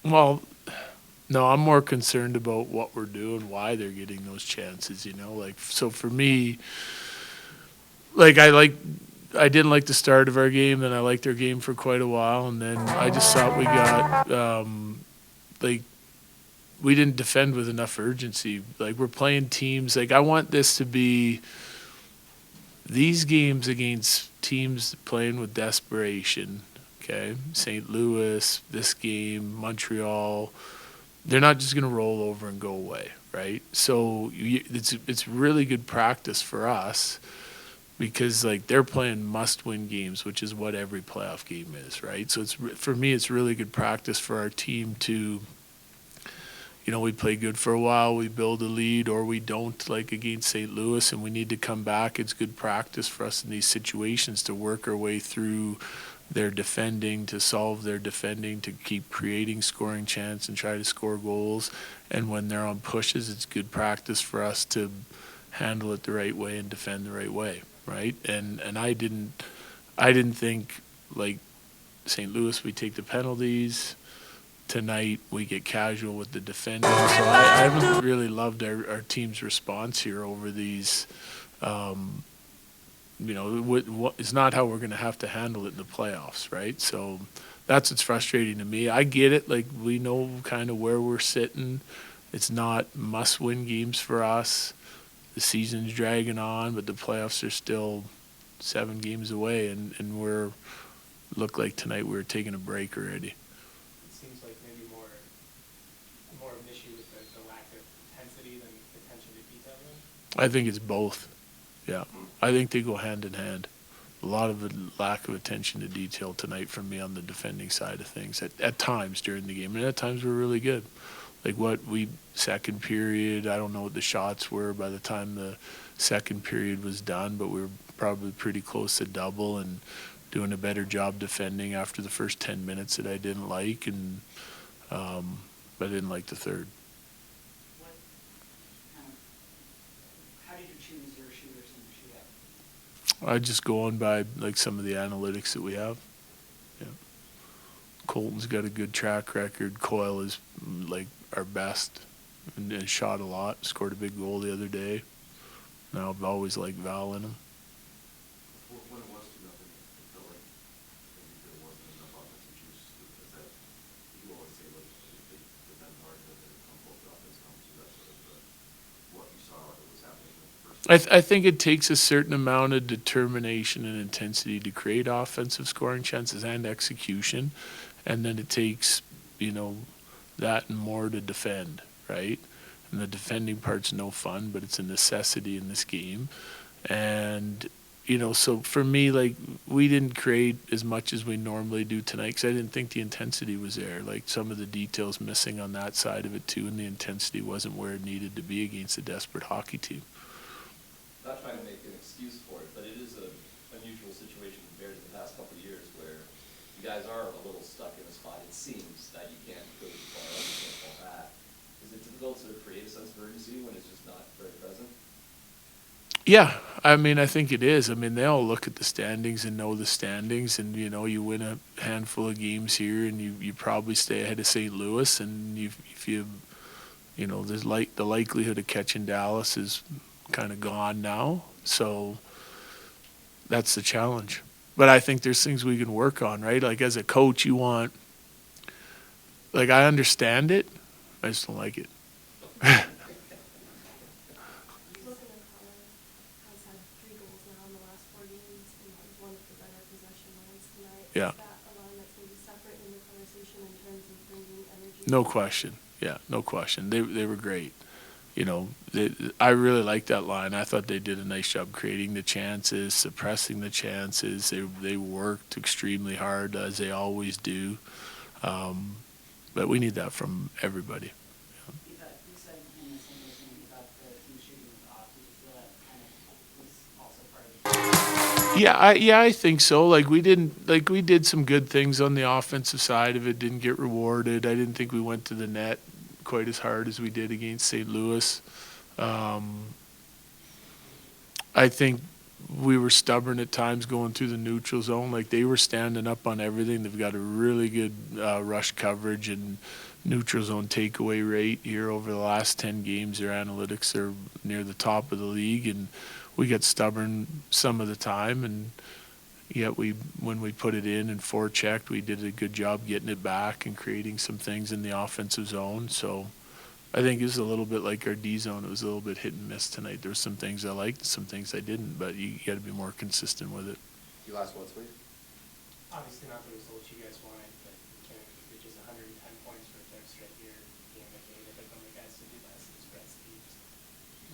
Well, no, I'm more concerned about what we're doing, why they're getting those chances, you know? Like, so for me, like, I didn't like the start of our game, then I liked our game for quite a while, and then I just thought we got, like, we didn't defend with enough urgency. Like, we're playing teams, like, I want this to be these games against teams playing with desperation, okay? St. Louis, this game, Montreal, they're not just going to roll over and go away, right? So it's really good practice for us because like they're playing must-win games, which is what every playoff game is, right? So it's for me, it's really good practice for our team to, we play good for a while, we build a lead, or we don't, like against St. Louis, and we need to come back. It's good practice for us in these situations to work our way through their defending, to solve their defending, to keep creating scoring chance and try to score goals. And when they're on pushes, it's good practice for us to handle it the right way and defend the right way, right? And I didn't think like St. Louis we take the penalties. Tonight we get casual with the defending. So I haven't really loved our team's response here over these. Um, what is not how we're going to handle it in the playoffs, right? So that's what's frustrating to me. I get it. Like we know kind of where we're sitting. It's not must-win games for us. The season's dragging on, but the playoffs are still 7 games away, and we're look like tonight we were taking a break already. It seems like maybe more of an issue with the lack of intensity than attention to detail. I think it's both. Yeah, I think they go hand in hand. A lot of the lack of attention to detail tonight from me on the defending side of things at times during the game, and at times we're really good. Like what we second period, I don't know what the shots were by the time the second period was done, but we were probably pretty close to double and doing a better job defending after the first 10 minutes that I didn't like, and I didn't like the third. What kind of, how did you choose your shooters in the shootout? I just go on by like some of the analytics that we have. Yeah. Colton's got a good track record. Coyle is like our best and shot a lot. Scored a big goal the other day. Now I've always liked Val in him. When it was 2-0, it felt like maybe there wasn't enough offensive juice. Is that you always say like they defend hard, but then come both the offense comes. So that's sort of what you saw that was happening in the first. I think it takes a certain amount of determination and intensity to create offensive scoring chances and execution, and then it takes that and more to defend, right? And the defending part's no fun, but it's a necessity in this game. And so for me, like we didn't create as much as we normally do tonight because I didn't think the intensity was there. Like some of the details missing on that side of it too, and the intensity wasn't where it needed to be against a desperate hockey team. Not trying to make an excuse for it, but it is an unusual situation compared to the past couple of years where you guys are a little stuck in a spot. It seems that you can't go too far up, you can't fall back. Is it difficult to create a sense of urgency when it's just not very present? Yeah, I mean, I think it is. I mean, they all look at the standings and know the standings, and you win a handful of games here, and you probably stay ahead of St. Louis, and if there's like the likelihood of catching Dallas is kind of gone now, so that's the challenge. But I think there's things we can work on, right? Like as a coach, you want, like I understand it, I just don't like it. Looking at Connor has had 3 goals now in the last 4 games and has one of the better possession lines tonight. Yeah. Is that a line that's maybe separate in the conversation in terms of bringing energy? No question. Yeah, no question. They were great. I really liked that line. I thought they did a nice job creating the chances, suppressing the chances. They worked extremely hard as they always do. But we need that from everybody. You said in the same thing you thought the team shooting was off. Did you feel that kind of was also part of the Yeah, I think so. Like we did some good things on the offensive side of it. Didn't get rewarded. I didn't think we went to the net quite as hard as we did against St. Louis. I think we were stubborn at times going through the neutral zone. Like, they were standing up on everything. They've got a really good rush coverage and neutral zone takeaway rate here over the last 10 games. Their analytics are near the top of the league, and we got stubborn some of the time, and yet when we put it in and forechecked, we did a good job getting it back and creating some things in the offensive zone. So I think it's a little bit like our D zone. It was a little bit hit and miss tonight. There were some things I liked, some things I didn't, but you got to be more consistent with it. You last one, sweet? Obviously not the result you guys wanted, but McKinnon reaches 110 points for a third straight year. Cale Makar, they're the only guys to do that since Gretzky. Just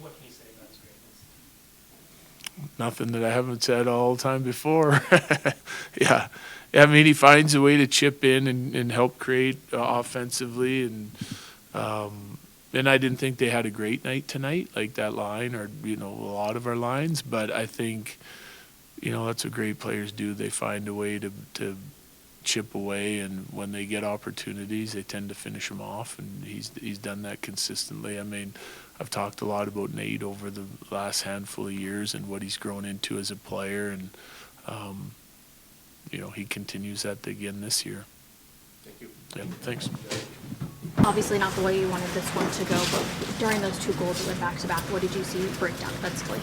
what can you say about his greatness? Nothing that I haven't said all the time before. Yeah. I mean, he finds a way to chip in and help create offensively, and I didn't think they had a great night tonight, like that line, or, a lot of our lines, but I think, that's what great players do. They find a way to chip away, and when they get opportunities, they tend to finish them off, and he's done that consistently. I mean, I've talked a lot about Nate over the last handful of years and what he's grown into as a player, and he continues that again this year. Thank you. Yeah, thanks. Obviously not the way you wanted this one to go, but during those two goals that went back-to-back, what did you see break down defensively?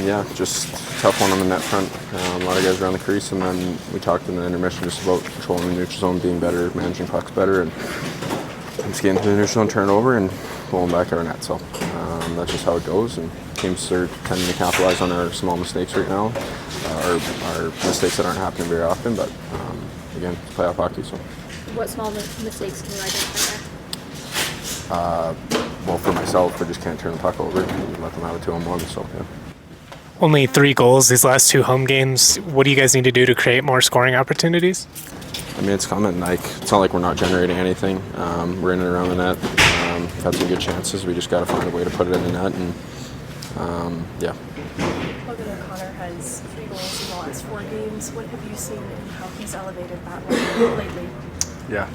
Yeah, just tough one on the net front. A lot of guys around the crease, and then we talked in the intermission just about controlling the neutral zone, being better, managing pucks better, and just getting to the neutral zone turnover and pulling back our net. So that's just how it goes, and teams are tending to capitalize on our small mistakes right now, our mistakes that aren't happening very often, but again, it's playoff hockey, so. What small mistakes can you identify there? Well, for myself, I just can't turn the puck over and let them have a 2-on-1, so yeah. Only 3 goals these last 2 home games. What do you guys need to do to create more scoring opportunities? I mean, it's coming. It's not like we're not generating anything. We're in and around the net. We've had some good chances. We just got to find a way to put it in the net, and yeah. Bednar Connor has 3 goals in the last 4 games. What have you seen and how he's elevated that one lately? Yeah.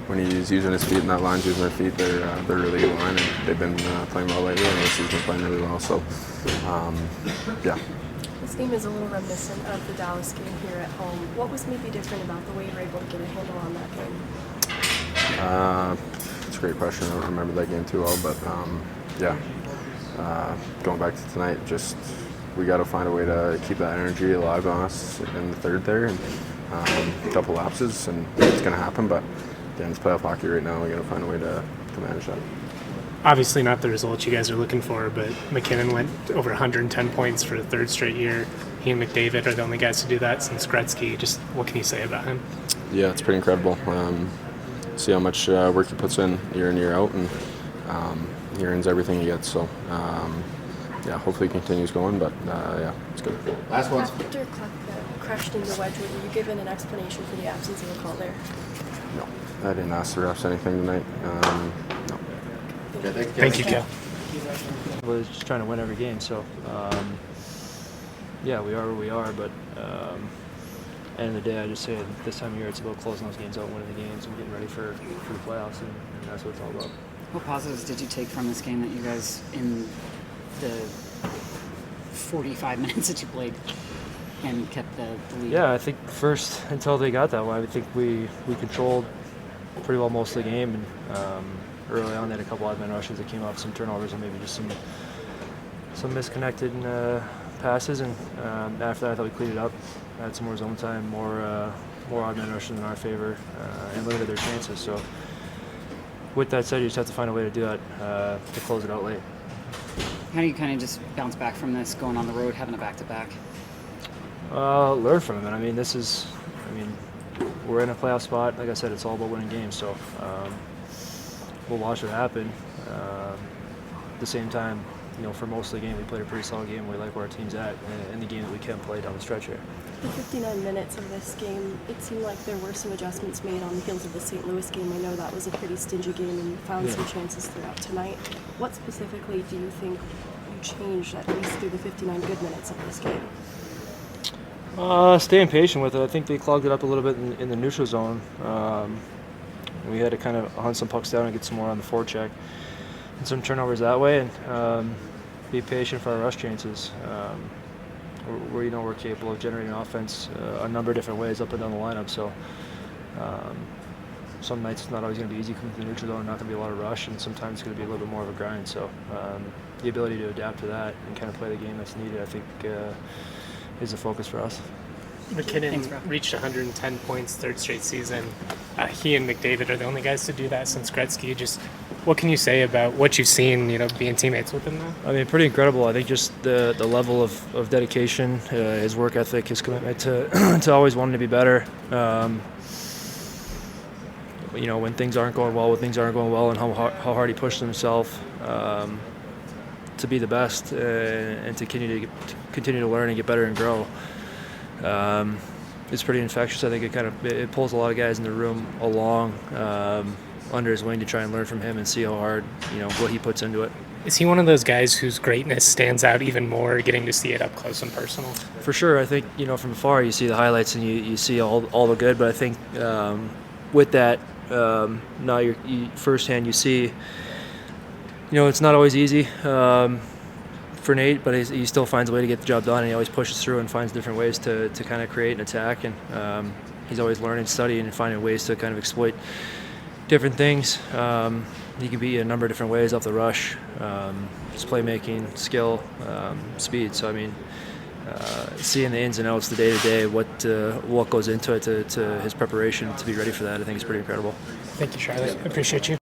When he's using his feet and that line's using their feet, they're a really good line, and they've been playing well lately, and this has been playing really well. So, yeah. This game is a little reminiscent of the Dallas game here at home. What was maybe different about the way you were able to get a handle on that game? It's a great question. I don't remember that game too well, but yeah. Going back to tonight, just we got to find a way to keep that energy alive on us in the third there, and a couple lapses, and it's going to happen. But again, it's playoff hockey right now. We got to find a way to manage that. Obviously not the results you guys are looking for, but McKinnon went over 110 points for the 3rd straight year. He and McDavid are the only guys to do that since Gretzky. Just what can you say about him? Yeah, it's pretty incredible. See how much work he puts in year out, and he earns everything he gets. So, yeah, hopefully he continues going, but yeah, it's good. Last one. After Clark crashed into Wedgwood, were you given an explanation for the absence of a call there? No, I didn't ask the refs anything tonight. No. Okay, Thank you, Cale. We're just trying to win every game, so yeah, we are where we are, but end of the day, I just say at this time of year it's about closing those games out, winning the games, and getting ready for the playoffs, and that's what it's all about. What positives did you take from this game that you guys, in the 45 minutes that you played, and kept the lead? Yeah, I think first, until they got that way, I think we controlled pretty well most of the game, and early on they had a couple odd man rushes that came off some turnovers and maybe just some misconnected passes, and after that I thought we cleaned it up, had some more zone time, more odd man rushes in our favor, and limited their chances. So with that said, you just have to find a way to do that to close it out late. How do you kind of just bounce back from this, going on the road, having a back-to-back? Learn from it. I mean, we're in a playoff spot. Like I said, it's all about winning games, so we'll watch it happen. At the same time, for most of the game, we played a pretty solid game. We like where our team's at in the game that we can play down the stretch here. The 59 minutes of this game, it seemed like there were some adjustments made on the heels of the St. Louis game. I know that was a pretty stingy game and you found some chances throughout tonight. What specifically do you think you changed, at least through the 59 good minutes of this game? Staying patient with it. I think they clogged it up a little bit in the neutral zone. We had to kind of hunt some pucks down and get some more on the forecheck and some turnovers that way. And be patient for our rush chances. We're capable of generating offense a number of different ways up and down the lineup. So some nights it's not always going to be easy coming to the neutral zone, not going to be a lot of rush, and sometimes it's going to be a little bit more of a grind. So the ability to adapt to that and kind of play the game that's needed, I think, is a focus for us. McKinnon reached 110 points third straight season. He and McDavid are the only guys to do that since Gretzky. Just what can you say about what you've seen, being teammates with him now? I mean, pretty incredible. I think just the level of dedication, his work ethic, his commitment to always wanting to be better. When things aren't going well, and how hard he pushed himself to be the best and to continue to learn and get better and grow. It's pretty infectious. I think it pulls a lot of guys in the room along under his wing to try and learn from him and see how hard, what he puts into it. Is he one of those guys whose greatness stands out even more getting to see it up close and personal? For sure. I think, from afar you see the highlights and you see all the good, but I think with that, now firsthand you see, it's not always easy for Nate, but he still finds a way to get the job done, and he always pushes through and finds different ways to kind of create an attack, and he's always learning, studying, and finding ways to kind of exploit different things. He can be a number of different ways off the rush, his playmaking, skill, speed. So, I mean, seeing the ins and outs, the day-to-day, what goes into it to his preparation to be ready for that, I think is pretty incredible. Thank you, Charlie. I appreciate you.